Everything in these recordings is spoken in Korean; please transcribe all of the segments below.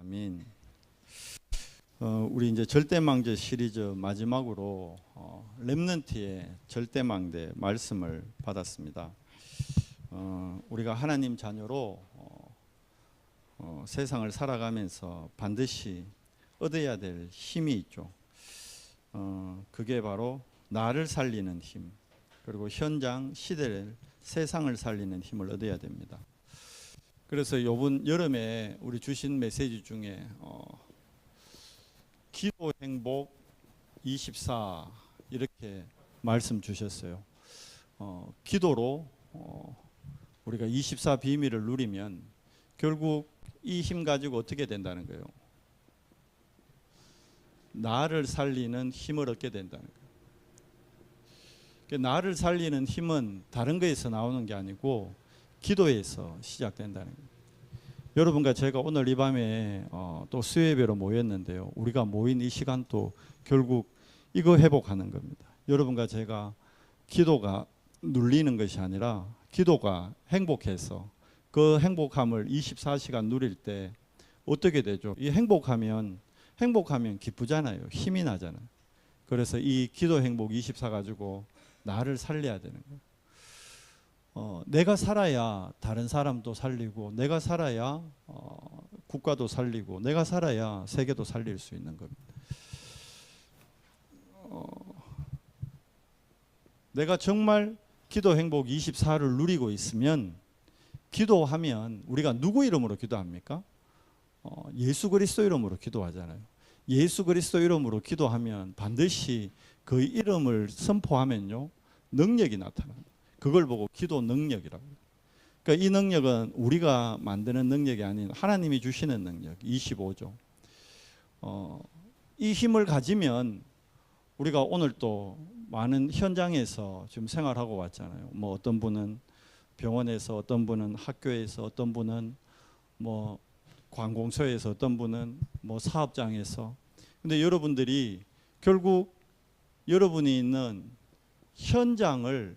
아멘. 우리 이제 절대망대 시리즈 마지막으로 렘넌트의 절대망대 말씀을 받았습니다. 우리가 하나님 자녀로 세상을 살아가면서 반드시 얻어야 될 힘이 있죠. 그게 바로 나를 살리는 힘, 그리고 현장 시대를 세상을 살리는 힘을 얻어야 됩니다. 그래서 이번 여름에 우리 주신 메시지 중에 기도 행복 24 이렇게 말씀 주셨어요. 기도로 우리가 24 비밀을 누리면 결국 이 힘 가지고 어떻게 된다는 거예요? 나를 살리는 힘을 얻게 된다는 거예요. 나를 살리는 힘은 다른 거에서 나오는 게 아니고 기도에서 시작된다는 거예요. 여러분과 제가 오늘 이 밤에 또 수요예배로 모였는데요. 우리가 모인 이 시간도 결국 이거 회복하는 겁니다. 여러분과 제가 기도가 눌리는 것이 아니라 기도가 행복해서 그 행복함을 24시간 누릴 때 어떻게 되죠? 이 행복하면 기쁘잖아요. 힘이 나잖아요. 그래서 이 기도 행복 24 가지고 나를 살려야 되는 거예요. 내가 살아야 다른 사람도 살리고, 내가 살아야 국가도 살리고, 내가 살아야 세계도 살릴 수 있는 겁니다. 내가 정말 기도 행복 24를 누리고 있으면, 기도하면 우리가 누구 이름으로 기도합니까? 예수 그리스도 이름으로 기도하잖아요. 예수 그리스도 이름으로 기도하면 반드시 그 이름을 선포하면요, 능력이 나타납니다. 그걸 보고 기도 능력이라고. 그러니까 이 능력은 우리가 만드는 능력이 아닌 하나님이 주시는 능력, 25조. 이 힘을 가지면 우리가 오늘 또 많은 현장에서 지금 생활하고 왔잖아요. 뭐 어떤 분은 병원에서, 어떤 분은 학교에서, 어떤 분은 뭐 관공서에서, 어떤 분은 뭐 사업장에서. 근데 여러분들이 결국 여러분이 있는 현장을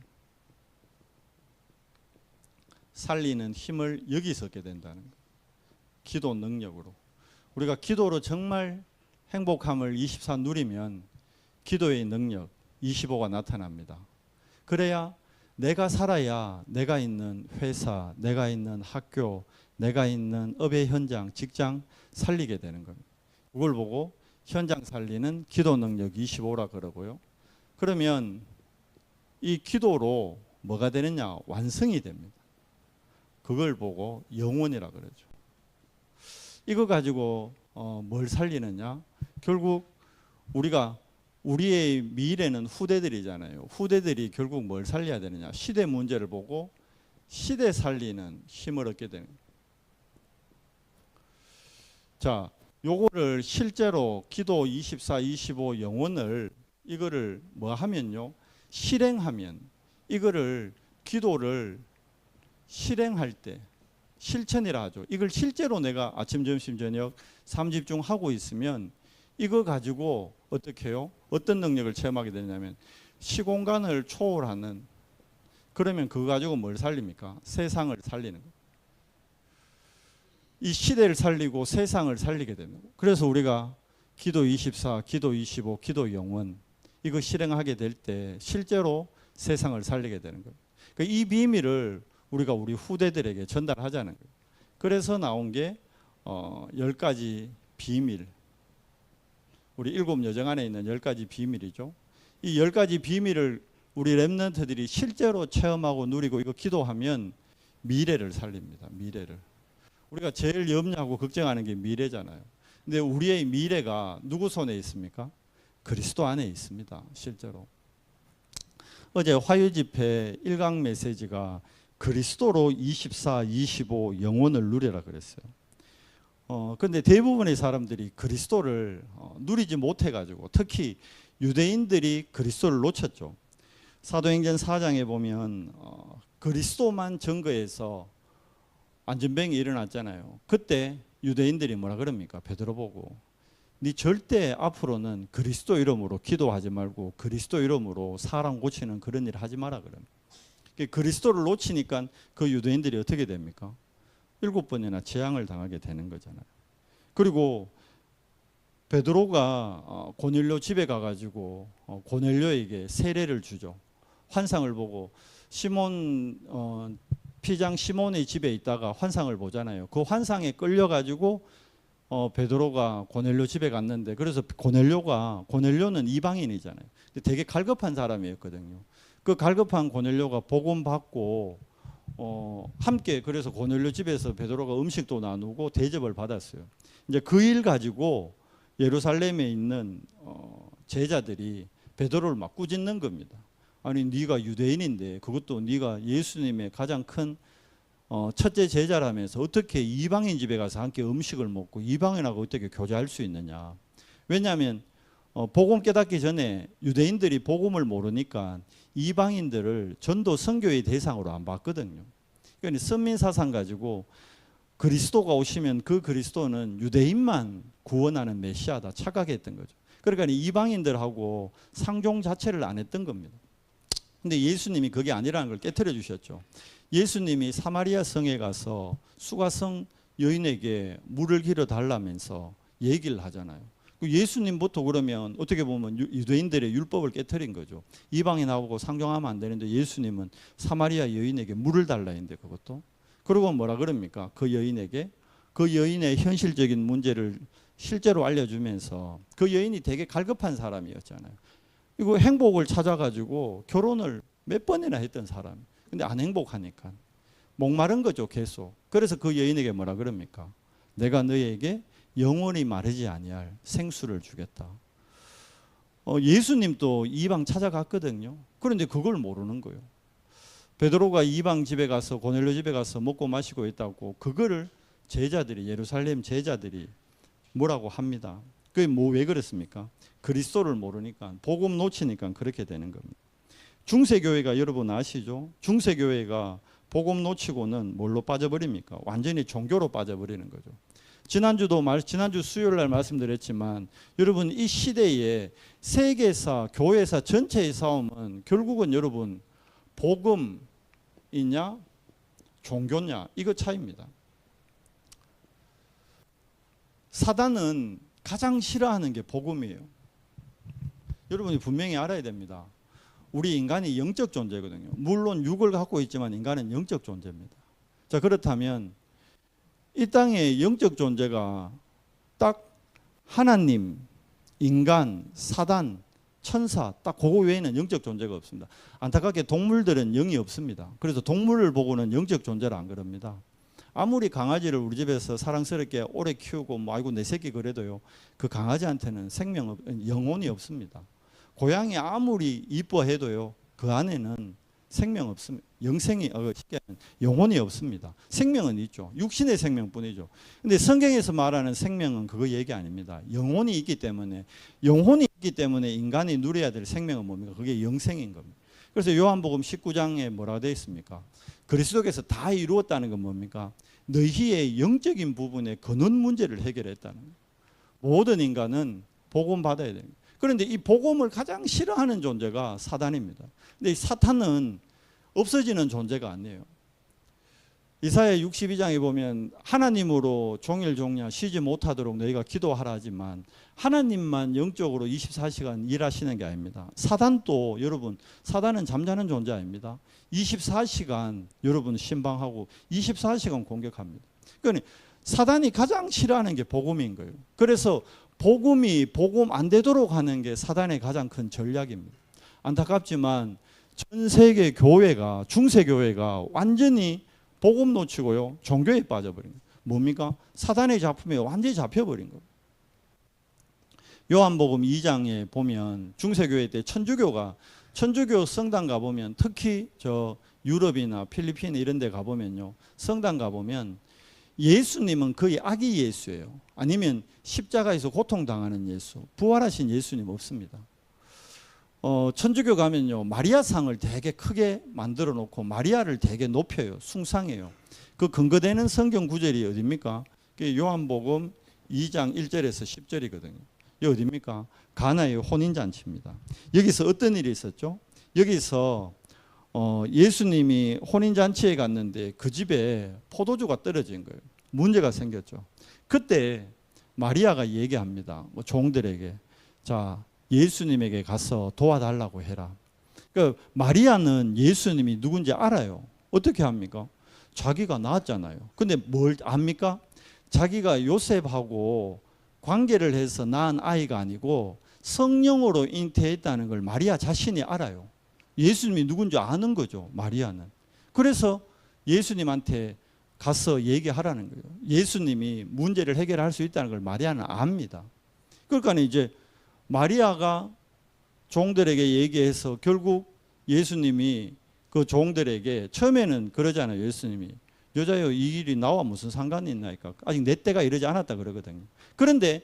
살리는 힘을 여기서 얻게 된다는 거예요. 기도 능력으로. 우리가 기도로 정말 행복함을 24 누리면 기도의 능력 25가 나타납니다. 그래야 내가 살아야 내가 있는 회사, 내가 있는 학교, 내가 있는 업의 현장, 직장 살리게 되는 겁니다. 그걸 보고 현장 살리는 기도 능력 25라 그러고요. 그러면 이 기도로 뭐가 되느냐? 완성이 됩니다. 그걸 보고 영혼이라 그러죠. 이거 가지고 뭘 살리느냐? 결국 우리의 미래는 후대들이잖아요. 후대들이 결국 뭘 살려야 되느냐? 시대 문제를 보고 시대 살리는 힘을 얻게 되는 거예요. 자, 요거를 실제로 기도 24, 25 영혼을 이거를 뭐 하면요? 실행하면 이거를 기도를 실행할 때 실천이라 하죠. 이걸 실제로 내가 아침, 점심, 저녁 3집중 하고 있으면 이거 가지고 어떻게 해요? 어떤 능력을 체험하게 되냐면 시공간을 초월하는, 그러면 그거 가지고 뭘 살립니까? 세상을 살리는 거예요. 이 시대를 살리고 세상을 살리게 되는 거예요. 그래서 우리가 기도 24, 기도 25, 기도 영원 이거 실행하게 될 때 실제로 세상을 살리게 되는 거예요. 그러니까 이 비밀을 우리가 우리 후대들에게 전달하자는 거예요. 그래서 나온 게 10가지 비밀. 우리 7 여정 안에 있는 10가지 비밀이죠. 이 10가지 비밀을 우리 렘넌트들이 실제로 체험하고 누리고 이거 기도하면 미래를 살립니다. 미래를. 우리가 제일 염려하고 걱정하는 게 미래잖아요. 근데 우리의 미래가 누구 손에 있습니까? 그리스도 안에 있습니다. 실제로. 어제 화요 집회 1강 메시지가 그리스도로 24, 25 영혼을 누리라 그랬어요. 근데 대부분의 사람들이 그리스도를 누리지 못해가지고 특히 유대인들이 그리스도를 놓쳤죠. 사도행전 4장에 보면 그리스도만 증거해서 안전병이 일어났잖아요. 그때 유대인들이 뭐라 그럽니까? 베드로 보고 네 절대 앞으로는 그리스도 이름으로 기도하지 말고 그리스도 이름으로 사람 고치는 그런 일 하지 마라 그럽니다. 그리스도를 놓치니까 그 유대인들이 어떻게 됩니까? 7번이나 재앙을 당하게 되는 거잖아요. 그리고 베드로가 고넬료 집에 가가지고 고넬료에게 세례를 주죠. 환상을 보고 시몬 피장 시몬의 집에 있다가 환상을 보잖아요. 그 환상에 끌려가지고 베드로가 고넬료 집에 갔는데, 그래서 고넬료는 이방인이잖아요. 되게 갈급한 사람이었거든요. 그 갈급한 고넬료가 복음 받고 함께, 그래서 고넬료 집에서 베드로가 음식도 나누고 대접을 받았어요. 이제 그 일 가지고 예루살렘에 있는 제자들이 베드로를 막 꾸짖는 겁니다. 아니 네가 유대인인데, 그것도 네가 예수님의 가장 큰 첫째 제자라면서 어떻게 이방인 집에 가서 함께 음식을 먹고 이방인하고 어떻게 교제할 수 있느냐. 왜냐하면 복음 깨닫기 전에 유대인들이 복음을 모르니까 이방인들을 전도 선교의 대상으로 안 봤거든요. 그러니까 선민 사상 가지고 그리스도가 오시면 그 그리스도는 유대인만 구원하는 메시아다 착각했던 거죠. 그러니까 이방인들하고 상종 자체를 안 했던 겁니다. 근데 예수님이 그게 아니라는 걸 깨트려 주셨죠. 예수님이 사마리아 성에 가서 수가성 여인에게 물을 길어 달라면서 얘기를 하잖아요. 예수님부터 그러면 어떻게 보면 유대인들의 율법을 깨트린 거죠. 이방인하고 상종하면 안 되는데 예수님은 사마리아 여인에게 물을 달라 했는데, 그것도. 그리고 뭐라 그럽니까? 그 여인에게 그 여인의 현실적인 문제를 실제로 알려주면서, 그 여인이 되게 갈급한 사람이었잖아요. 이거 행복을 찾아가지고 결혼을 몇 번이나 했던 사람. 근데 안 행복하니까 목마른 거죠, 계속. 그래서 그 여인에게 뭐라 그럽니까? 내가 너에게 영원히 마르지 아니할 생수를 주겠다. 예수님도 이방 찾아갔거든요. 그런데 그걸 모르는 거예요. 베드로가 이방 집에 가서 고넬료 집에 가서 먹고 마시고 있다고, 그거를 제자들이, 예루살렘 제자들이 뭐라고 합니다. 그게 왜 그렇습니까? 그리스도를 모르니까, 복음 놓치니까 그렇게 되는 겁니다. 중세교회가 여러분 아시죠? 중세교회가 복음 놓치고는 뭘로 빠져버립니까? 완전히 종교로 빠져버리는 거죠. 지난주 수요일 날 말씀드렸지만, 여러분 이 시대에 세계사, 교회사 전체의 싸움은 결국은 여러분 복음이냐 종교냐, 이거 차이입니다. 사단은 가장 싫어하는 게 복음이에요. 여러분이 분명히 알아야 됩니다. 우리 인간이 영적 존재거든요. 물론 육을 갖고 있지만 인간은 영적 존재입니다. 자, 그렇다면 이 땅의 영적 존재가 딱 하나님, 인간, 사단, 천사, 딱 그거 외에는 영적 존재가 없습니다. 안타깝게 동물들은 영이 없습니다. 그래서 동물을 보고는 영적 존재를 안 그럽니다. 아무리 강아지를 우리 집에서 사랑스럽게 오래 키우고 아이고 내 새끼 그래도요, 그 강아지한테는 영혼이 없습니다. 고양이 아무리 이뻐해도요, 그 안에는 생명 없습니다. 영혼이 없습니다. 생명은 있죠. 육신의 생명뿐이죠. 근데 성경에서 말하는 생명은 그거 얘기 아닙니다. 영혼이 있기 때문에 인간이 누려야 될 생명은 뭡니까? 그게 영생인 겁니다. 그래서 요한복음 19장에 뭐라고 되어 있습니까? 그리스도께서 다 이루었다는 건 뭡니까? 너희의 영적인 부분의 근원 문제를 해결했다는 거예요. 모든 인간은 복음 받아야 됩니다. 그런데 이 복음을 가장 싫어하는 존재가 사단입니다. 근데 이 사탄은 없어지는 존재가 아니에요. 이사야 62장에 보면 하나님으로 종일종야 쉬지 못하도록 너희가 기도하라 하지만, 하나님만 영적으로 24시간 일하시는 게 아닙니다. 사단도, 여러분, 사단은 잠자는 존재 아닙니다. 24시간 여러분 신방하고 24시간 공격합니다. 그러니까 사단이 가장 싫어하는 게 복음인 거예요. 그래서 복음이 복음 안 되도록 하는 게 사단의 가장 큰 전략입니다. 안타깝지만 전 세계 교회가, 중세교회가 완전히 복음 놓치고요, 종교에 빠져버린 거예요. 뭡니까? 사단의 작품에 완전히 잡혀버린 거예요. 요한복음 2장에 보면 중세교회 때 천주교 성당 가보면, 특히 저 유럽이나 필리핀 이런 데 가보면요, 성당 가보면 예수님은 거의 아기 예수예요. 아니면 십자가에서 고통당하는 예수, 부활하신 예수님 없습니다. 천주교 가면요, 마리아상을 되게 크게 만들어 놓고 마리아를 되게 높여요. 숭상해요. 그 근거되는 성경 구절이 어디입니까? 요한복음 2장 1절에서 10절이거든요. 이게 어디입니까? 가나의 혼인잔치입니다. 여기서 어떤 일이 있었죠? 여기서 예수님이 혼인잔치에 갔는데 그 집에 포도주가 떨어진 거예요. 문제가 생겼죠. 그때 마리아가 얘기합니다. 뭐 종들에게 자 예수님에게 가서 도와달라고 해라. 그러니까 마리아는 예수님이 누군지 알아요. 어떻게 합니까? 자기가 낳았잖아요. 근데 뭘 압니까? 자기가 요셉하고 관계를 해서 낳은 아이가 아니고 성령으로 잉태했다는 걸 마리아 자신이 알아요. 예수님이 누군지 아는 거죠, 마리아는. 그래서 예수님한테 가서 얘기하라는 거예요. 예수님이 문제를 해결할 수 있다는 걸 마리아는 압니다. 그러니까 이제 마리아가 종들에게 얘기해서 결국 예수님이 그 종들에게 처음에는 그러잖아요. 예수님이 여자여 이 일이 나와 무슨 상관이 있나이까. 아직 내 때가 이러지 않았다 그러거든요. 그런데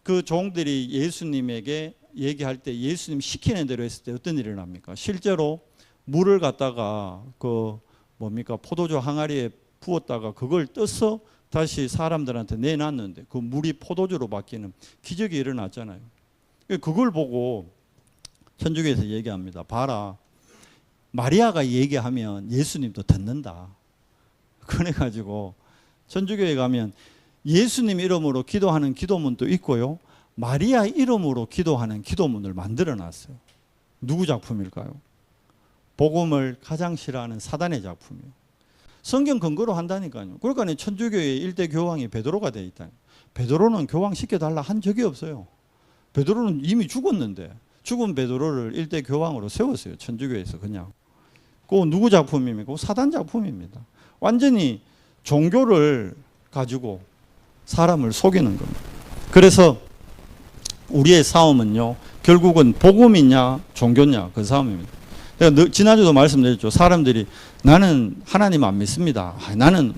그 종들이 예수님에게 얘기할 때 예수님 시키는 대로 했을 때 어떤 일이 일어납니까? 실제로 물을 갖다가 그 뭡니까 포도주 항아리에 부었다가 그걸 떠서 다시 사람들한테 내놨는데 그 물이 포도주로 바뀌는 기적이 일어났잖아요. 그걸 보고 천주교에서 얘기합니다. 봐라, 마리아가 얘기하면 예수님도 듣는다. 그래가지고 천주교에 가면 예수님 이름으로 기도하는 기도문도 있고요, 마리아 이름으로 기도하는 기도문을 만들어 놨어요. 누구 작품일까요? 복음을 가장 싫어하는 사단의 작품이에요. 성경 근거로 한다니까요. 그러니까 천주교의 일대 교황이 베드로가 돼 있다. 베드로는 교황 시켜달라 한 적이 없어요. 베드로는 이미 죽었는데 죽은 베드로를 일대 교황으로 세웠어요. 천주교에서 그냥. 그 누구 작품입니까? 사단 작품입니다. 완전히 종교를 가지고 사람을 속이는 겁니다. 그래서 우리의 싸움은요, 결국은 복음이냐 종교냐 그 싸움입니다. 제가 지난주도 말씀드렸죠. 사람들이 나는 하나님 안 믿습니다. 나는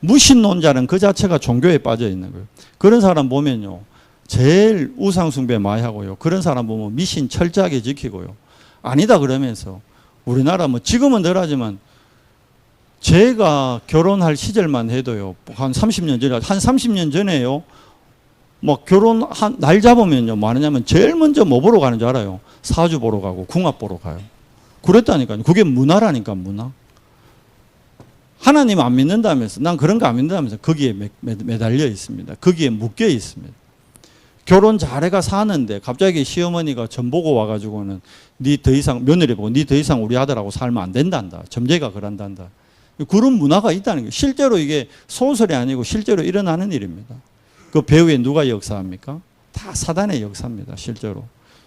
무신론자는 그 자체가 종교에 빠져 있는 거예요. 그런 사람 보면요, 제일 우상숭배 많이 하고요. 그런 사람 보면 미신 철저하게 지키고요. 아니다 그러면서 우리나라 뭐 지금은 덜하지만 제가 결혼할 시절만 해도요, 한 30년 전에요, 뭐 결혼한 날 잡으면요, 뭐 하느냐면 제일 먼저 뭐 보러 가는 줄 알아요? 사주 보러 가고 궁합 보러 가요. 그랬다니까요. 그게 문화라니까, 문화. 하나님 안 믿는다면서, 난 그런 거 안 믿는다면서 거기에 매달려 있습니다. 거기에 묶여 있습니다. 결혼 잘해가 사는데 갑자기 시어머니가 점 보고 와가지고는 니 더 이상, 며느리 보고 니 더 이상 우리 아들하고 살면 안 된단다. 점쟁이가 그런단다. 그런 문화가 있다는 거예요. 실제로 이게 소설이 아니고 실제로 일어나는 일입니다. 그 배후에 누가 역사합니까? 다 사단의 역사입니다. 실제로.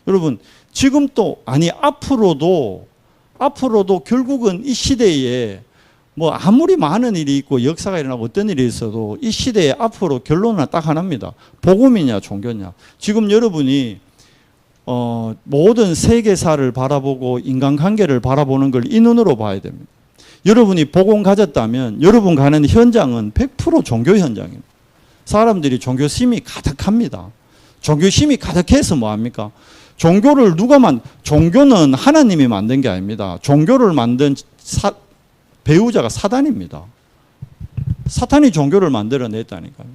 여러분, 지금 또, 아니, 앞으로도 결국은 이 시대에 뭐 아무리 많은 일이 있고 역사가 일어나고 어떤 일이 있어도 이 시대에 앞으로 결론은 딱 하나입니다. 복음이냐 종교냐. 지금 여러분이 모든 세계사를 바라보고 인간관계를 바라보는 걸 이 눈으로 봐야 됩니다. 여러분이 복음 가졌다면 여러분 가는 현장은 100% 종교 현장입니다. 사람들이 종교심이 가득합니다. 종교심이 가득해서 뭐합니까? 종교를 종교는 하나님이 만든 게 아닙니다. 종교를 만든 배우자가 사단입니다. 사탄이 종교를 만들어냈다니까요.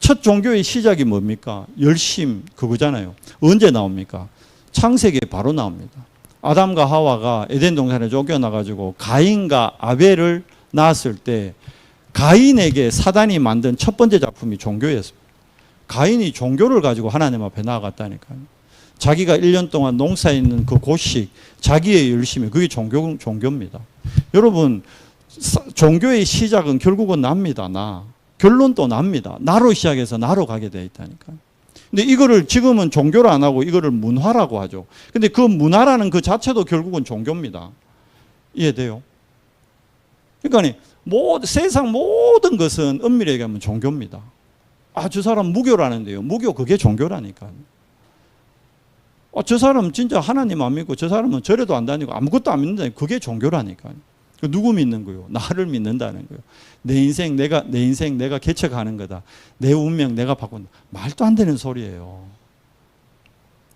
첫 종교의 시작이 뭡니까? 열심 그거잖아요. 언제 나옵니까? 창세기에 바로 나옵니다. 아담과 하와가 에덴 동산에 쫓겨나가지고 가인과 아벨을 낳았을 때 가인에게 사단이 만든 첫 번째 작품이 종교였습니다. 가인이 종교를 가지고 하나님 앞에 나아갔다니까요. 자기가 1년 동안 농사에 있는 그 고식, 자기의 열심이, 그게 종교입니다. 여러분, 종교의 시작은 결국은 납니다. 결론도 납니다. 나로 시작해서 나로 가게 되어 있다니까요. 근데 이거를 지금은 종교를 안 하고 이거를 문화라고 하죠. 근데 그 문화라는 그 자체도 결국은 종교입니다. 이해돼요? 그러니까 세상 모든 것은 엄밀히 얘기하면 종교입니다. 아, 저 사람 무교라는데요. 무교 그게 종교라니까요. 저 사람 진짜 하나님 안 믿고 저 사람은 절에도 안 다니고 아무것도 안 믿는다니 그게 종교라니까요. 누구 믿는 거요? 나를 믿는다는 거예요. 내 인생 내가 개척하는 거다. 내 운명 내가 바꾼다. 말도 안 되는 소리예요.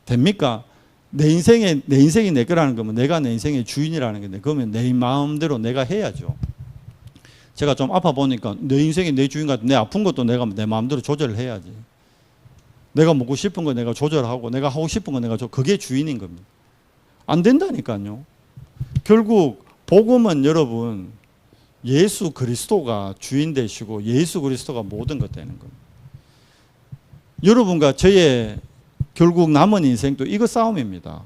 됩니까? 내 인생이 내 거라는 거면 내가 내 인생의 주인이라는 건데 그러면 내 마음대로 내가 해야죠. 제가 좀 아파 보니까 내 인생이 내 주인 같은 내 아픈 것도 내가 내 마음대로 조절을 해야지. 내가 먹고 싶은 거 내가 조절하고 내가 하고 싶은 거 내가 그게 주인인 겁니다. 안 된다니까요. 결국 복음은 여러분 예수 그리스도가 주인 되시고 예수 그리스도가 모든 것 되는 겁니다. 여러분과 저의 결국 남은 인생도 이거 싸움입니다.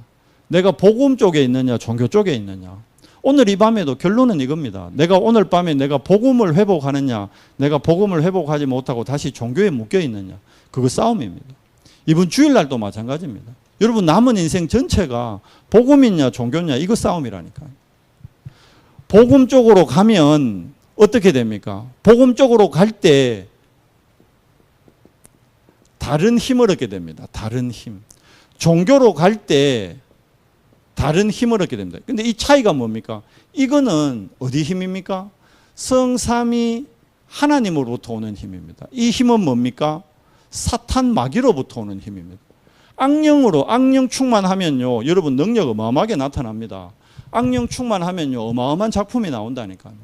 내가 복음 쪽에 있느냐 종교 쪽에 있느냐. 오늘 이 밤에도 결론은 이겁니다. 내가 오늘 밤에 내가 복음을 회복하느냐, 내가 복음을 회복하지 못하고 다시 종교에 묶여 있느냐. 그거 싸움입니다. 이번 주일날도 마찬가지입니다. 여러분 남은 인생 전체가 복음이냐 종교냐 이거 싸움이라니까요. 복음 쪽으로 가면 어떻게 됩니까? 복음 쪽으로 갈 때 다른 힘을 얻게 됩니다. 다른 힘. 종교로 갈 때 다른 힘을 얻게 됩니다. 근데 이 차이가 뭡니까? 이거는 어디 힘입니까? 성삼위 하나님으로부터 오는 힘입니다. 이 힘은 뭡니까? 사탄 마귀로부터 오는 힘입니다. 악령으로 악령 충만하면요, 여러분 능력 어마어마하게 나타납니다. 악령 충만하면요, 어마어마한 작품이 나온다니까요.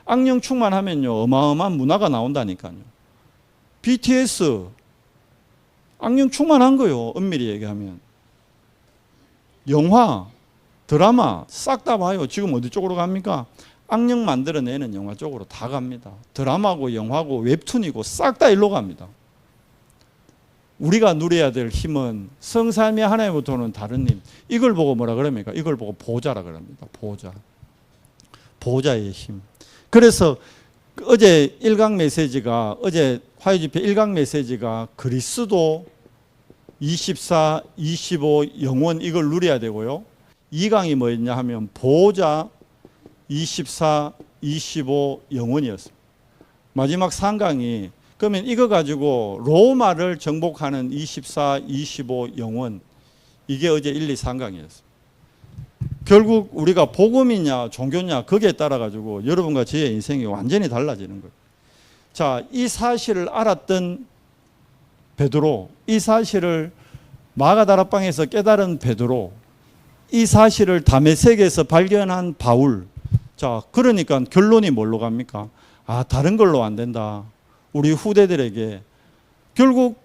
악령 충만하면요, 어마어마한 문화가 나온다니까요. BTS 악령 충만한 거요. 엄밀히 얘기하면 영화, 드라마 싹 다 봐요. 지금 어디 쪽으로 갑니까? 악령 만들어내는 영화 쪽으로 다 갑니다. 드라마고 영화고 웹툰이고 싹 다 일로 갑니다. 우리가 누려야 될 힘은 성삼위 하나님부터 오는 다른 힘. 이걸 보고 뭐라 그럽니까? 이걸 보고 보좌라 그럽니다. 보좌. 보좌의 힘. 그래서 어제 1강 메시지가, 어제 화요집회 1강 메시지가 그리스도 24, 25 영원 이걸 누려야 되고요. 2강이 뭐였냐 하면 보좌 24, 25 영원이었습니다. 마지막 3강이 그러면 이거 가지고 로마를 정복하는 24, 25 영원, 이게 어제 1, 2, 3강이었습니다. 결국 우리가 복음이냐 종교냐 거기에 따라 가지고 여러분과 저의 인생이 완전히 달라지는 거예요. 자, 이 사실을 알았던 베드로, 이 사실을 마가다락방에서 깨달은 베드로, 이 사실을 다메섹에서 발견한 바울. 자, 그러니까 결론이 뭘로 갑니까? 아, 다른 걸로 안 된다. 우리 후대들에게 결국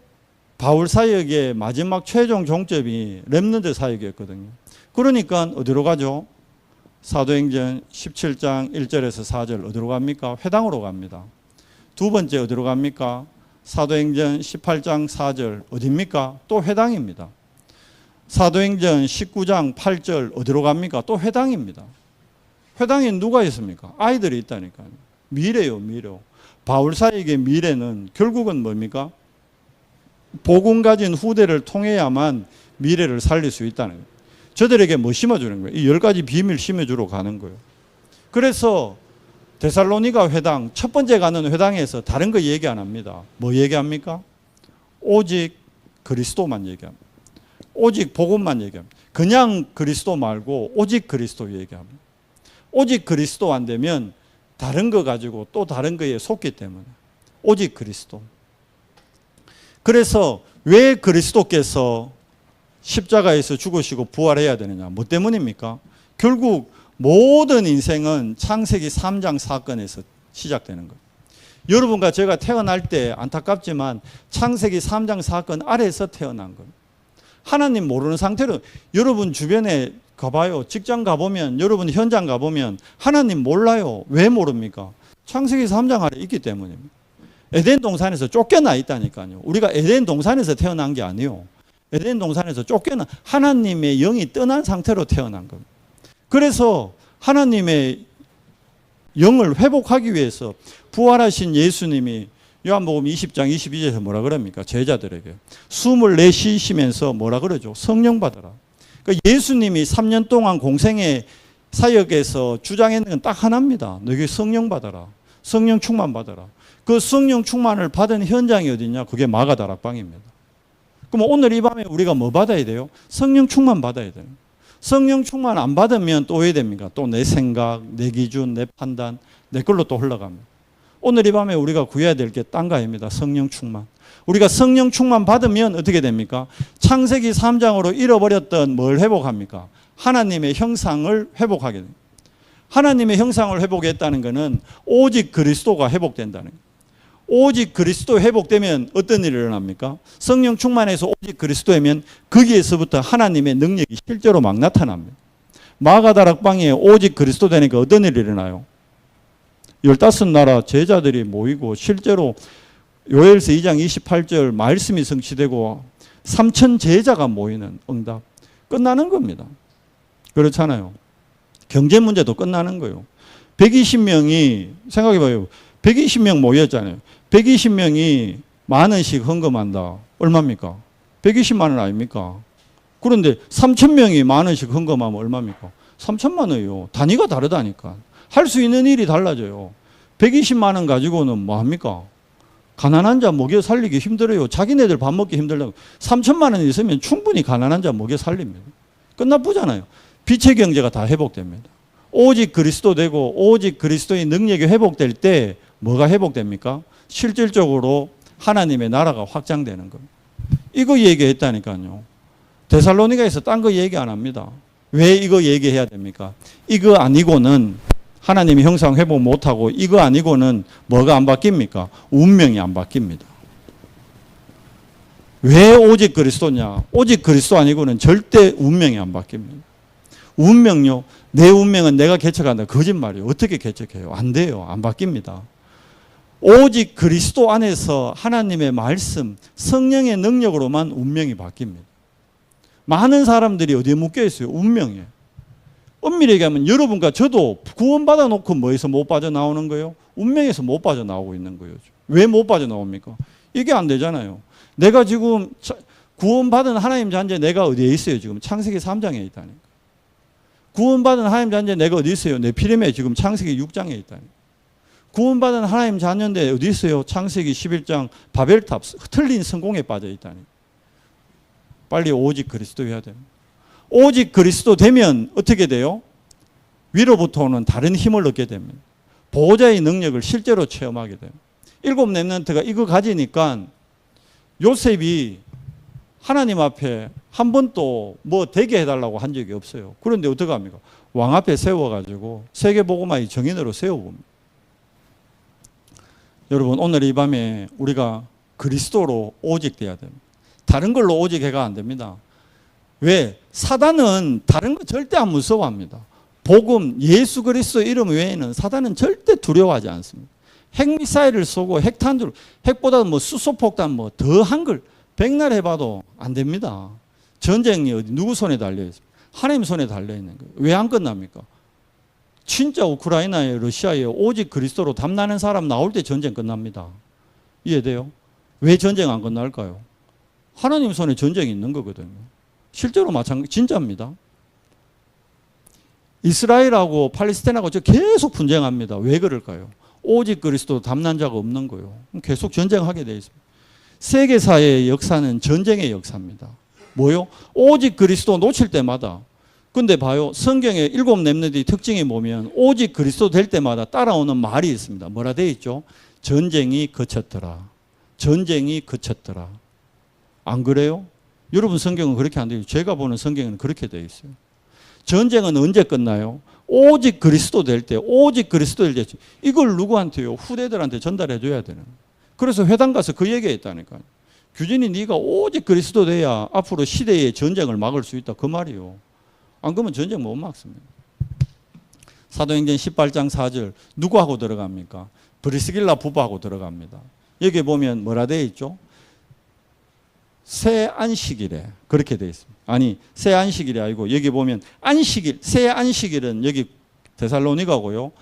바울 사역의 마지막 최종 종점이 렘넌트 사역이었거든요. 그러니까 어디로 가죠? 사도행전 17장 1절에서 4절 어디로 갑니까? 회당으로 갑니다. 두 번째 어디로 갑니까? 사도행전 18장 4절 어디입니까? 또 회당입니다. 사도행전 19장 8절 어디로 갑니까? 또 회당입니다. 회당에 누가 있습니까? 아이들이 있다니까요. 미래요, 미래. 바울 사역의 미래는 결국은 뭡니까? 복음 가진 후대를 통해야만 미래를 살릴 수 있다는 거예요. 저들에게 뭐 심어주는 거예요? 이 10가지 비밀 심어주러 가는 거예요. 그래서 데살로니가 회당, 첫 번째 가는 회당에서 다른 거 얘기 안 합니다. 뭐 얘기합니까? 오직 그리스도만 얘기합니다. 오직 복음만 얘기합니다. 그냥 그리스도 말고 오직 그리스도 얘기합니다. 오직 그리스도 안 되면 다른 거 가지고 또 다른 거에 속기 때문에 오직 그리스도. 그래서 왜 그리스도께서 십자가에서 죽으시고 부활해야 되느냐? 뭐 때문입니까? 결국 모든 인생은 창세기 3장 사건에서 시작되는 거예요. 여러분과 제가 태어날 때 안타깝지만 창세기 3장 사건 아래에서 태어난 거예요. 하나님 모르는 상태로 여러분 주변에 가봐요. 직장 가보면, 여러분 현장 가보면 하나님 몰라요. 왜 모릅니까? 창세기 3장 아래 있기 때문입니다. 에덴 동산에서 쫓겨나 있다니까요. 우리가 에덴 동산에서 태어난 게 아니에요. 에덴 동산에서 쫓겨나 하나님의 영이 떠난 상태로 태어난 겁니다. 그래서 하나님의 영을 회복하기 위해서 부활하신 예수님이 요한복음 20장 22절에서 뭐라 그럽니까? 제자들에게 숨을 내쉬시면서 뭐라 그러죠? 성령 받아라. 그러니까 예수님이 3년 동안 공생의 사역에서 주장했는 건 딱 하나입니다. 너희 성령 받아라. 성령 충만 받아라. 그 성령 충만을 받은 현장이 어디냐? 그게 마가다락방입니다. 그럼 오늘 이 밤에 우리가 뭐 받아야 돼요? 성령 충만 받아야 돼요. 성령 충만 안 받으면 또 왜 됩니까? 또 내 생각, 내 기준, 내 판단, 내 걸로 또 흘러갑니다. 오늘 이 밤에 우리가 구해야 될 게 딴 거입니다. 성령 충만. 우리가 성령 충만 받으면 어떻게 됩니까? 창세기 3장으로 잃어버렸던 뭘 회복합니까? 하나님의 형상을 회복하게 됩니다. 하나님의 형상을 회복했다는 것은 오직 그리스도가 회복된다는 거예요. 오직 그리스도 회복되면 어떤 일이 일어납니까? 성령 충만해서 오직 그리스도이면 거기에서부터 하나님의 능력이 실제로 막 나타납니다. 마가다락방에 오직 그리스도 되니까 어떤 일이 일어나요? 15나라 제자들이 모이고 실제로 요엘서 2장 28절 말씀이 성취되고 3천 제자가 모이는 응답. 끝나는 겁니다. 그렇잖아요. 경제 문제도 끝나는 거예요. 120명이 생각해봐요. 120명 모였잖아요. 120명이 10,000원씩 헌금한다. 얼마입니까? 120만 원 아닙니까? 그런데 3,000명이 10,000원씩 헌금하면 얼마입니까? 3,000만 원이요. 단위가 다르다니까. 할 수 있는 일이 달라져요. 120만 원 가지고는 뭐 합니까? 가난한 자 먹여 살리기 힘들어요. 자기네들 밥 먹기 힘들다고. 3,000만 원 있으면 충분히 가난한 자 먹여 살립니다. 끝나쁘잖아요. 빛의 경제가 다 회복됩니다. 오직 그리스도 되고 오직 그리스도의 능력이 회복될 때 뭐가 회복됩니까? 실질적으로 하나님의 나라가 확장되는 겁니다. 이거 얘기했다니까요. 데살로니가에서 딴 거 얘기 안 합니다. 왜 이거 얘기해야 됩니까? 이거 아니고는 하나님의 형상 회복 못하고 이거 아니고는 뭐가 안 바뀝니까? 운명이 안 바뀝니다. 왜 오직 그리스도냐? 오직 그리스도 아니고는 절대 운명이 안 바뀝니다. 운명요? 내 운명은 내가 개척한다. 거짓말이에요. 어떻게 개척해요? 안 돼요. 안 바뀝니다. 오직 그리스도 안에서 하나님의 말씀, 성령의 능력으로만 운명이 바뀝니다. 많은 사람들이 어디에 묶여 있어요? 운명에. 엄밀히 얘기하면 여러분과 저도 구원받아 놓고 뭐에서 못 빠져나오는 거예요? 운명에서 못 빠져나오고 있는 거예요. 왜 못 빠져나옵니까? 이게 안 되잖아요. 내가 지금 구원받은 하나님 자녀 내가 어디에 있어요? 지금 창세기 3장에 있다니까. 구원받은 하나님 자녀 내가 어디 있어요? 내 피렘에 지금 창세기 6장에 있다니까. 구원받은 하나님 자녀인데 어디 있어요? 창세기 11장 바벨탑 틀린 성공에 빠져 있다니까. 빨리 오직 그리스도 해야 됩니다. 오직 그리스도 되면 어떻게 돼요? 위로부터 오는 다른 힘을 얻게 됩니다. 보호자의 능력을 실제로 체험하게 돼요. 7 렘넌트가 이거 가지니까 요셉이 하나님 앞에 한 번도 뭐 되게 해달라고 한 적이 없어요. 그런데 어떻게 합니까? 왕 앞에 세워가지고 세계복음화의 정인으로 세워봅니다. 여러분 오늘 이 밤에 우리가 그리스도로 오직 돼야 됩니다. 다른 걸로 오직 해가 안 됩니다. 왜? 사단은 다른 거 절대 안 무서워합니다. 복음, 예수 그리스도 이름 외에는 사단은 절대 두려워하지 않습니다. 핵미사일을 쏘고 핵탄두, 핵보다 뭐 수소폭탄 뭐 더한 걸 백날 해봐도 안 됩니다. 전쟁이 어디 누구 손에 달려 있습니까? 하나님 손에 달려 있는 거예요. 왜 안 끝납니까? 진짜 우크라이나에 러시아에 오직 그리스도로 담나는 사람 나올 때 전쟁 끝납니다. 이해돼요? 왜 전쟁 안 끝날까요? 하나님 손에 전쟁이 있는 거거든요. 실제로 마찬가지, 진짜입니다. 이스라엘하고 팔레스타인하고 저 계속 분쟁합니다. 왜 그럴까요? 오직 그리스도 담난 자가 없는 거예요. 계속 전쟁하게 돼 있습니다. 세계사의 역사는 전쟁의 역사입니다. 뭐요? 오직 그리스도 놓칠 때마다. 근데 봐요. 성경의 7 렘넌트의 특징이 뭐면 오직 그리스도 될 때마다 따라오는 말이 있습니다. 뭐라 돼 있죠? 전쟁이 그쳤더라. 전쟁이 그쳤더라. 안 그래요? 여러분 성경은 그렇게 안 돼요. 제가 보는 성경은 그렇게 되어 있어요. 전쟁은 언제 끝나요? 오직 그리스도 될 때, 오직 그리스도 될 때. 이걸 누구한테요? 후대들한테 전달해 줘야 되는. 그래서 회당 가서 그 얘기했다니까요. 규진이 네가 오직 그리스도 돼야 앞으로 시대의 전쟁을 막을 수 있다. 그 말이요. 안 그러면 전쟁 못 막습니다. 사도행전 18장 4절 누구하고 들어갑니까? 브리스길라 부부하고 들어갑니다. 여기 보면 뭐라 되어 있죠? 새 안식일에 그렇게 되어 있습니다. 아니 새 안식일이 아니고 여기 보면 안식일, 새 안식일은 여기 데살로니가고요.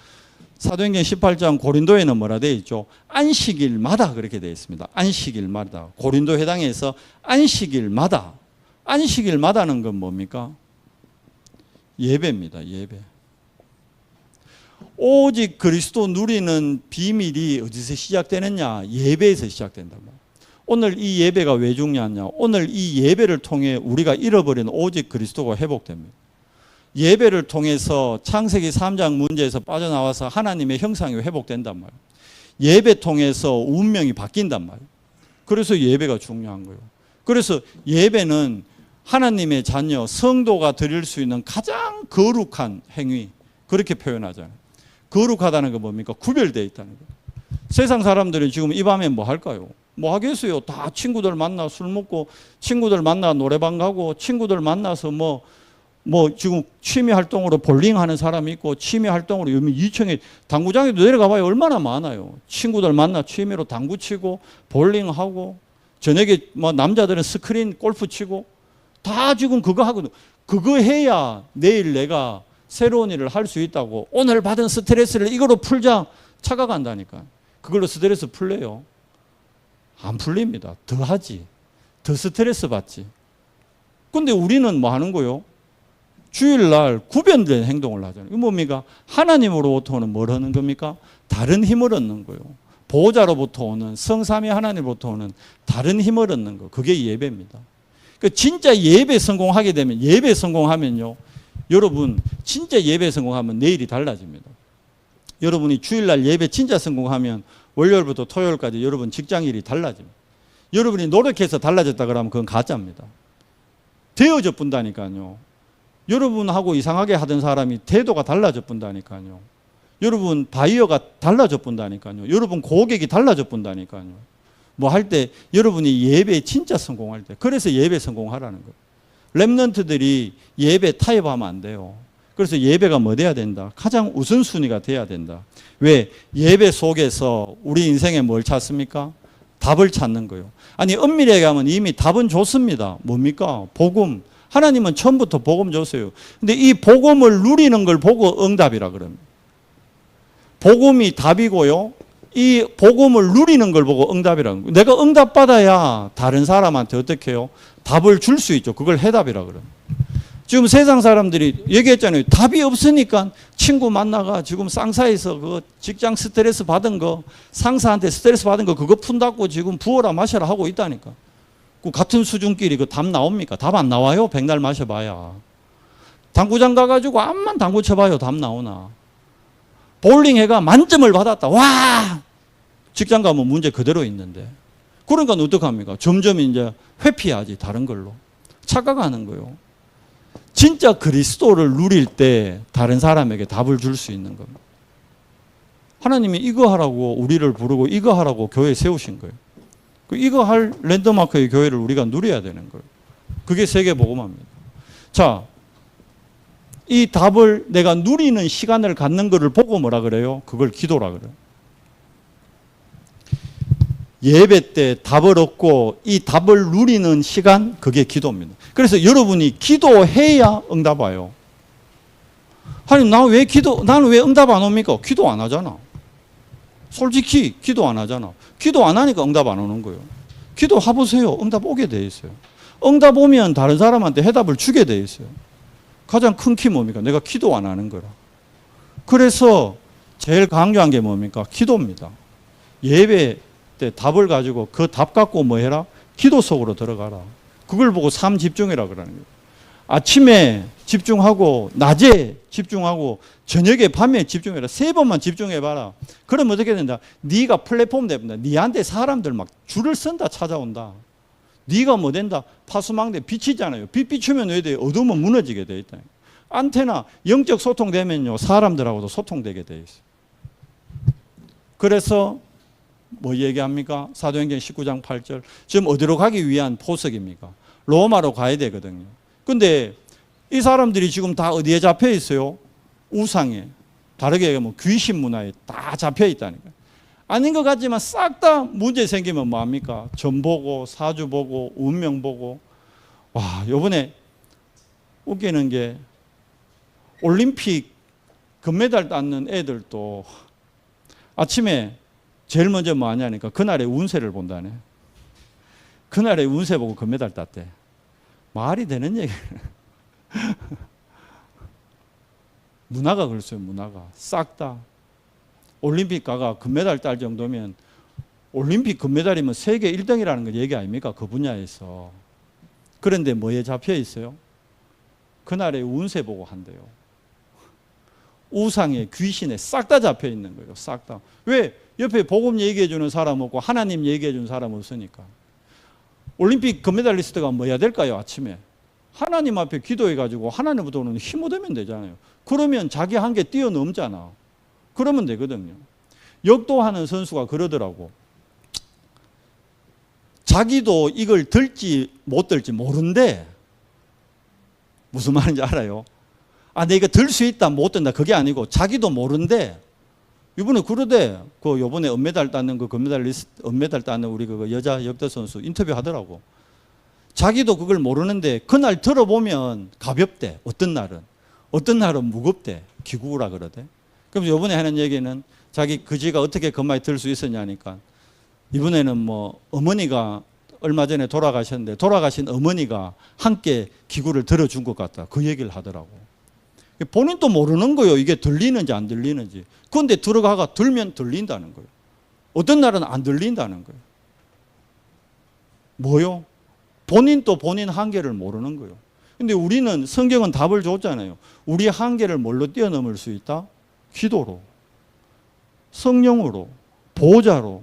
사도행전 18장 고린도에는 뭐라 되어 있죠? 안식일마다 그렇게 되어 있습니다. 안식일마다. 고린도 회당에서 안식일마다. 안식일마다는 건 뭡니까? 예배입니다. 예배. 오직 그리스도 누리는 비밀이 어디서 시작되느냐? 예배에서 시작된단 말이에요. 오늘 이 예배가 왜 중요하냐? 오늘 이 예배를 통해 우리가 잃어버린 오직 그리스도가 회복됩니다. 예배를 통해서 창세기 3장 문제에서 빠져나와서 하나님의 형상이 회복된단 말이에요. 예배 통해서 운명이 바뀐단 말이에요. 그래서 예배가 중요한 거예요. 그래서 예배는 하나님의 자녀, 성도가 드릴 수 있는 가장 거룩한 행위. 그렇게 표현하잖아요. 거룩하다는 건 뭡니까? 구별되어 있다는 거예요. 세상 사람들은 지금 이 밤에 뭐 할까요? 뭐 하겠어요? 다 친구들 만나 술 먹고 친구들 만나 노래방 가고 친구들 만나서 뭐 뭐 지금 취미 활동으로 볼링 하는 사람이 있고 취미 활동으로 요즘 이청에 당구장에도 내려가 봐요. 얼마나 많아요. 친구들 만나 취미로 당구 치고 볼링하고 저녁에 뭐 남자들은 스크린 골프 치고 다 지금 그거 하거든. 그거 해야 내일 내가 새로운 일을 할 수 있다고. 오늘 받은 스트레스를 이거로 풀자 착각한다니까. 그걸로 스트레스 풀래요? 안 풀립니다. 더 하지. 더 스트레스 받지. 근데 우리는 뭐 하는 거요? 주일날 구별된 행동을 하잖아요. 이거 뭡니까? 하나님으로부터 오는 뭘 하는 겁니까? 다른 힘을 얻는 거요. 보호자로부터 오는, 성삼위 하나님으로부터 오는 다른 힘을 얻는 거. 그게 예배입니다. 그러니까 진짜 예배 성공하게 되면, 예배 성공하면요, 여러분 진짜 예배 성공하면 내일이 달라집니다. 여러분이 주일날 예배 진짜 성공하면 월요일부터 토요일까지 여러분 직장일이 달라집니다. 여러분이 노력해서 달라졌다 그러면 그건 가짜입니다. 되어져 본다니까요. 여러분하고 이상하게 하던 사람이 태도가 달라져 본다니까요. 여러분 바이어가 달라져 본다니까요. 여러분 고객이 달라져 본다니까요. 뭐 할 때 여러분이 예배에 진짜 성공할 때, 그래서 예배 성공하라는 거예요. 랩런트들이 예배 타협하면 안 돼요. 그래서 예배가 뭐 돼야 된다? 가장 우선순위가 돼야 된다. 왜? 예배 속에서 우리 인생에 뭘 찾습니까? 답을 찾는 거예요. 아니 엄밀하게 하면 이미 답은 줬습니다. 뭡니까? 복음. 하나님은 처음부터 복음 줬어요. 근데 이 복음을 누리는 걸 보고 응답이라 그럽니다. 복음이 답이고요. 이 복음을 누리는 걸 보고 응답이라는 거예요. 내가 응답받아야 다른 사람한테 어떻게 해요? 답을 줄 수 있죠. 그걸 해답이라 그래요. 지금 세상 사람들이 얘기했잖아요. 답이 없으니까 친구 만나가 지금 쌍사에서 그 직장 스트레스 받은 거, 상사한테 스트레스 받은 거 그거 푼다고 지금 부어라 마셔라 하고 있다니까. 그 같은 수준끼리 그 답 나옵니까? 답 안 나와요. 백날 마셔봐야. 당구장 가가지고 암만 당구 쳐봐요. 답 나오나. 볼링해가 만점을 받았다. 와! 직장 가면 문제 그대로 있는데. 그러니까 어떡합니까? 점점 이제 회피하지. 다른 걸로. 착각하는 거예요. 진짜 그리스도를 누릴 때 다른 사람에게 답을 줄 수 있는 겁니다. 하나님이 이거 하라고 우리를 부르고 이거 하라고 교회 세우신 거예요. 이거 할 랜드마크의 교회를 우리가 누려야 되는 거예요. 그게 세계복음화입니다. 자, 이 답을 내가 누리는 시간을 갖는 것을 보고 뭐라 그래요? 그걸 기도라 그래요. 예배 때 답을 얻고 이 답을 누리는 시간, 그게 기도입니다. 그래서 여러분이 기도해야 응답 와요. 하나님, 나는 왜 응답 안 옵니까? 기도 안 하잖아. 솔직히 기도 안 하잖아. 기도 안 하니까 응답 안 오는 거예요. 기도해보세요. 응답 오게 돼 있어요. 응답 오면 다른 사람한테 해답을 주게 돼 있어요. 가장 큰 키 뭡니까? 내가 기도 안 하는 거라. 그래서 제일 강조한 게 뭡니까? 기도입니다. 예배 때 답을 가지고 그 답 갖고 뭐 해라? 기도 속으로 들어가라. 그걸 보고 삶 집중이라 그러는 거예요. 아침에 집중하고 낮에 집중하고 저녁에 밤에 집중해라. 3번만 집중해봐라. 그러면 어떻게 된다? 네가 플랫폼 된다. 네한테 사람들 막 줄을 쓴다 찾아온다. 네가 뭐 된다? 파수망대 비치잖아요. 빛 비추면 왜 돼요? 어두우면 무너지게 돼 있다. 안테나 영적 소통되면요 사람들하고도 소통되게 돼 있어요. 그래서 뭐 얘기합니까? 사도행전 19장 8절. 지금 어디로 가기 위한 포석입니까? 로마로 가야 되거든요. 근데 이 사람들이 지금 다 어디에 잡혀 있어요? 우상에. 다르게 얘기하면 귀신 문화에 다 잡혀 있다니까. 아닌 것 같지만 싹 다 문제 생기면 뭐합니까? 점 보고 사주 보고 운명 보고. 와, 요번에 웃기는 게 올림픽 금메달 땄는 애들도 아침에 제일 먼저 뭐 하냐니까 그날의 운세를 본다네. 그날의 운세 보고 금메달 땄대. 말이 되는 얘기예요. 문화가 그랬어요. 문화가 싹 다. 올림픽 가가 금메달 딸 정도면 올림픽 금메달이면 세계 1등이라는 거 얘기 아닙니까? 그 분야에서. 그런데 뭐에 잡혀 있어요? 그날의 운세 보고 한대요. 우상에 귀신에 싹 다 잡혀 있는 거예요. 싹 다. 왜? 옆에 복음 얘기해 주는 사람 없고 하나님 얘기해 주는 사람 없으니까. 올림픽 금메달리스트가 뭐 해야 될까요? 아침에 하나님 앞에 기도해 가지고 하나님부터 오는 힘 얻으면 되잖아요. 그러면 자기 한계 뛰어넘잖아. 그러면 되거든요. 역도하는 선수가 그러더라고. 자기도 이걸 들지 못 들지 모른대. 무슨 말인지 알아요? 내가 들 수 있다, 못 든다. 그게 아니고 자기도 모른대. 이번에 그러대. 그 요번에 은메달 따는 그 은메달 따는 우리 그 여자 역대 선수 인터뷰 하더라고. 자기도 그걸 모르는데 그날 들어보면 가볍대. 어떤 날은 무겁대. 기구라 그러대. 그럼 요번에 하는 얘기는 자기 그지가 어떻게 그 말이 들 수 있었냐니까. 이번에는 뭐 어머니가 얼마 전에 돌아가셨는데 돌아가신 어머니가 함께 기구를 들어준 것 같다. 그 얘기를 하더라고. 본인도 모르는 거예요. 이게 들리는지 안 들리는지. 그런데 들어가가 들면 들린다는 거예요. 어떤 날은 안 들린다는 거예요. 뭐요? 본인도 본인 한계를 모르는 거예요. 근데 우리는 성경은 답을 줬잖아요. 우리 한계를 뭘로 뛰어넘을 수 있다? 기도로, 성령으로, 보호자로,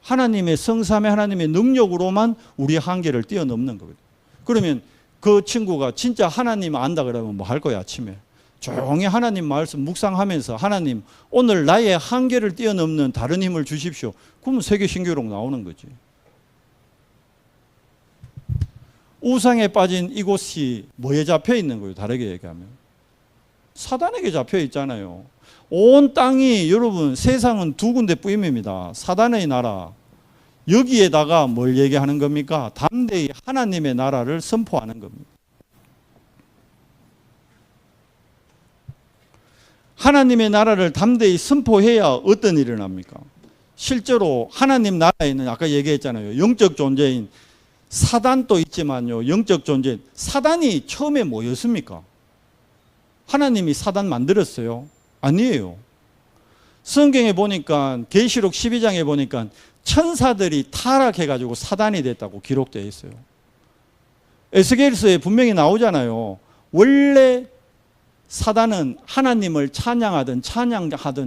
하나님의 성삼의 하나님의 능력으로만 우리 한계를 뛰어넘는 거거든요. 그러면 그 친구가 진짜 하나님 안다 그러면 뭐 할 거야? 아침에 조용히 하나님 말씀 묵상하면서 하나님 오늘 나의 한계를 뛰어넘는 다른 힘을 주십시오. 그러면 세계 신기록 나오는 거지. 우상에 빠진 이곳이 뭐에 잡혀 있는 거예요? 다르게 얘기하면 사단에게 잡혀 있잖아요. 온 땅이 여러분 세상은 두 군데 뿌임입니다. 사단의 나라. 여기에다가 뭘 얘기하는 겁니까? 담대히 하나님의 나라를 선포하는 겁니다. 하나님의 나라를 담대히 선포해야 어떤 일이 일어납니까? 실제로 하나님 나라에는 아까 얘기했잖아요. 영적 존재인 사단도 있지만요. 영적 존재인 사단이 처음에 뭐였습니까? 하나님이 사단 만들었어요? 아니에요. 성경에 보니까 계시록 12장에 보니까 천사들이 타락해가지고 사단이 됐다고 기록되어 있어요. 에스겔서에 분명히 나오잖아요. 원래 사단은 하나님을 찬양하던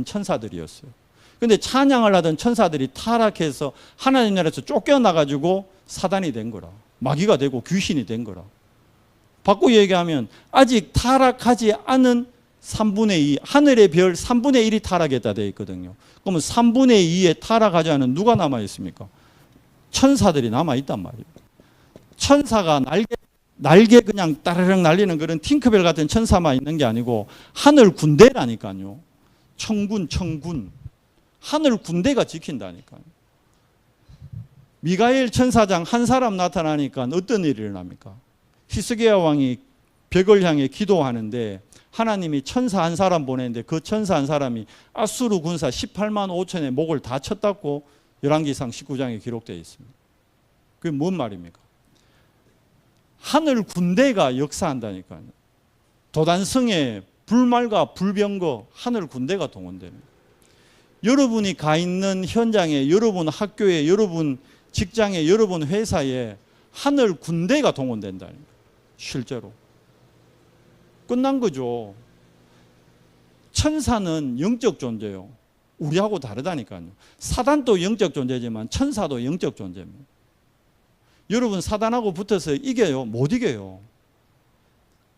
천사들이었어요. 그런데 찬양을 하던 천사들이 타락해서 하나님 나라에서 쫓겨나가지고 사단이 된 거라. 마귀가 되고 귀신이 된 거라. 바꾸어 얘기하면 아직 타락하지 않은 3분의 2, 하늘의 별 3분의 1이 타락했다 되어 있거든요. 그러면 3분의 2에 타락하지 않은 누가 남아 있습니까? 천사들이 남아 있단 말이에요. 천사가 날개 그냥 따르릉 날리는 그런 팅크벨 같은 천사만 있는 게 아니고 하늘 군대라니까요. 청군. 하늘 군대가 지킨다니까요. 미가엘 천사장 한 사람 나타나니까 어떤 일이 일어납니까? 히스기야 왕이 벽을 향해 기도하는데 하나님이 천사 한 사람 보냈는데 그 천사 한 사람이 아수르 군사 18만 5천의 목을 다 쳤다고 열왕기상 19장에 기록되어 있습니다. 그게 뭔 말입니까? 하늘 군대가 역사한다니까요. 도단성에 불말과 불병거 하늘 군대가 동원됩니다. 여러분이 가 있는 현장에, 여러분 학교에, 여러분 직장에, 여러분 회사에 하늘 군대가 동원된다니까요. 실제로. 끝난 거죠. 천사는 영적 존재요. 우리하고 다르다니까요. 사단도 영적 존재지만 천사도 영적 존재입니다. 여러분 사단하고 붙어서 이겨요? 못 이겨요.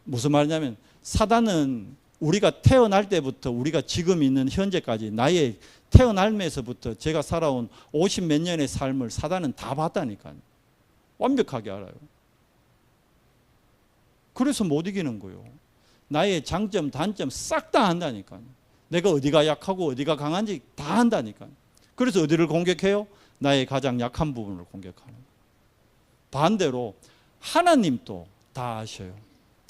무슨 말이냐면 사단은 우리가 태어날 때부터 우리가 지금 있는 현재까지 나의 태어날면서부터 제가 살아온 50 몇 년의 삶을 사단은 다 봤다니까요. 완벽하게 알아요. 그래서 못 이기는 거예요. 나의 장점, 단점 싹 다 안다니까요. 내가 어디가 약하고 어디가 강한지 다 안다니까요. 그래서 어디를 공격해요? 나의 가장 약한 부분을 공격하는 거예요. 반대로 하나님도 다 아셔요.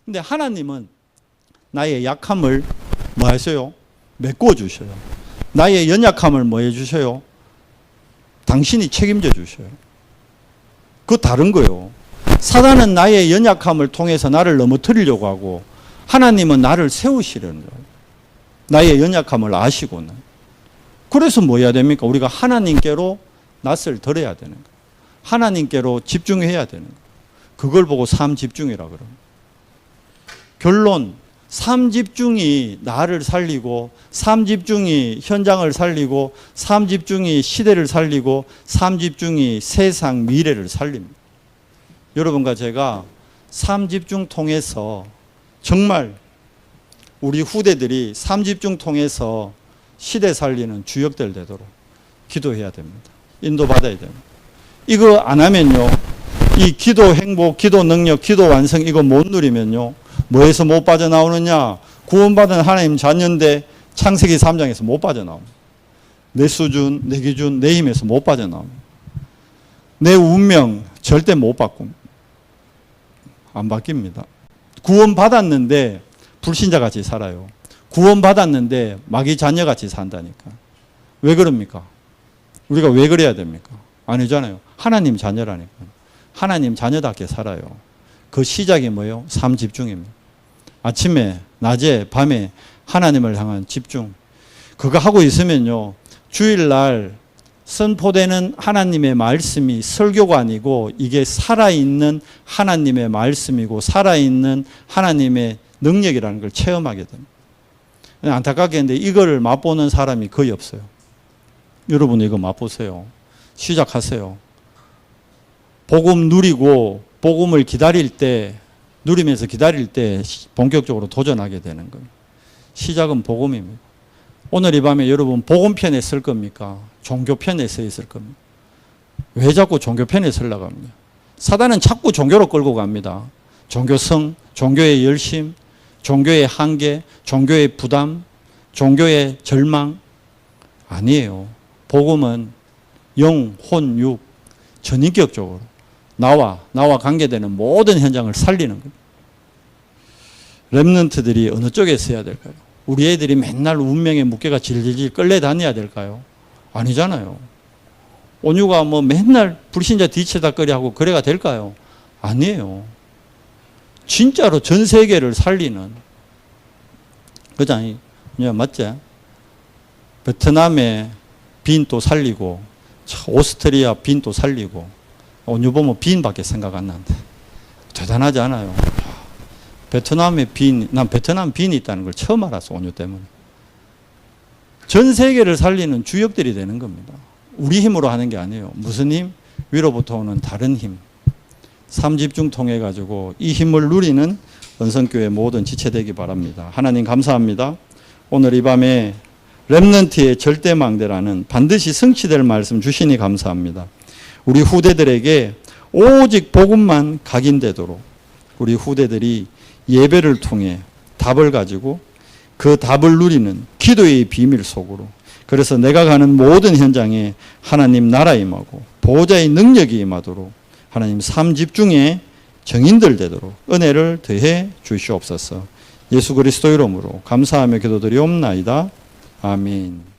근데 하나님은 나의 약함을 뭐 하세요? 메꿔 주셔요. 나의 연약함을 뭐 해주셔요? 당신이 책임져 주셔요. 그거 다른 거예요. 사단은 나의 연약함을 통해서 나를 넘어뜨리려고 하고 하나님은 나를 세우시려는 거예요. 나의 연약함을 아시고는. 그래서 뭐 해야 됩니까? 우리가 하나님께로 낯을 들어야 되는 거예요. 하나님께로 집중해야 되는 거예요. 그걸 보고 삶 집중이라 그래요. 결론, 삶 집중이 나를 살리고 삶 집중이 현장을 살리고 삶 집중이 시대를 살리고 삶 집중이 세상 미래를 살립니다. 여러분과 제가 삶 집중 통해서 정말 우리 후대들이 삶 집중 통해서 시대 살리는 주역들 되도록 기도해야 됩니다. 인도받아야 됩니다. 이거 안 하면요, 이 기도 행복, 기도 능력, 기도 완성 이거 못 누리면요, 뭐에서 못 빠져나오느냐? 구원받은 하나님 자녀인데 창세기 3장에서 못 빠져나옵니다. 내 수준, 내 기준, 내 힘에서 못 빠져나옵니다. 내 운명 절대 못 바꿉니다. 안 바뀝니다. 구원받았는데 불신자같이 살아요. 구원받았는데 마귀 자녀같이 산다니까. 왜 그럽니까? 우리가 왜 그래야 됩니까? 아니잖아요. 하나님 자녀라니까. 하나님 자녀답게 살아요. 그 시작이 뭐예요? 삶 집중입니다. 아침에, 낮에, 밤에 하나님을 향한 집중. 그거 하고 있으면요. 주일날 선포되는 하나님의 말씀이 설교가 아니고 이게 살아있는 하나님의 말씀이고 살아있는 하나님의 능력이라는 걸 체험하게 됩니다. 안타깝게 했는데 이거를 맛보는 사람이 거의 없어요. 여러분 이거 맛보세요. 시작하세요. 복음 누리고 복음을 기다릴 때, 누리면서 기다릴 때 본격적으로 도전하게 되는 거예요. 시작은 복음입니다. 오늘 이 밤에 여러분 복음편에 쓸 겁니까? 종교편에 서 있을 겁니다. 왜 자꾸 종교편에 쓰려고 합니까? 사단은 자꾸 종교로 끌고 갑니다. 종교성, 종교의 열심, 종교의 한계, 종교의 부담, 종교의 절망. 아니에요. 복음은 영, 혼, 육, 전인격적으로 나와 관계되는 모든 현장을 살리는 거예요. 렘넌트들이 어느 쪽에 서야 될까요? 우리 애들이 맨날 운명의 무게가 질질질 끌려다녀야 될까요? 아니잖아요. 온유가 뭐 맨날 불신자 뒤치다거리 하고 그래가 될까요? 아니에요. 진짜로 전 세계를 살리는, 그잖아요. 맞지? 베트남의 빈도 살리고, 오스트리아 빈도 살리고, 온유 보면 빈밖에 생각 안 나는데. 대단하지 않아요? 베트남의 빈, 난 베트남 빈이 있다는 걸 처음 알았어, 온유 때문에. 전 세계를 살리는 주역들이 되는 겁니다. 우리 힘으로 하는 게 아니에요. 무슨 힘? 위로부터 오는 다른 힘. 삶 집중 통해 가지고 이 힘을 누리는 은성교회 모든 지체되기 바랍니다. 하나님 감사합니다. 오늘 이 밤에 렘넌트의 절대망대라는 반드시 성취될 말씀 주시니 감사합니다. 우리 후대들에게 오직 복음만 각인되도록 우리 후대들이 예배를 통해 답을 가지고 그 답을 누리는 기도의 비밀 속으로, 그래서 내가 가는 모든 현장에 하나님 나라 임하고 보호자의 능력이 임하도록 하나님 삶 집중의 정인들 되도록 은혜를 더해 주시옵소서. 예수 그리스도 이름으로 감사하며 기도드리옵나이다. 아멘.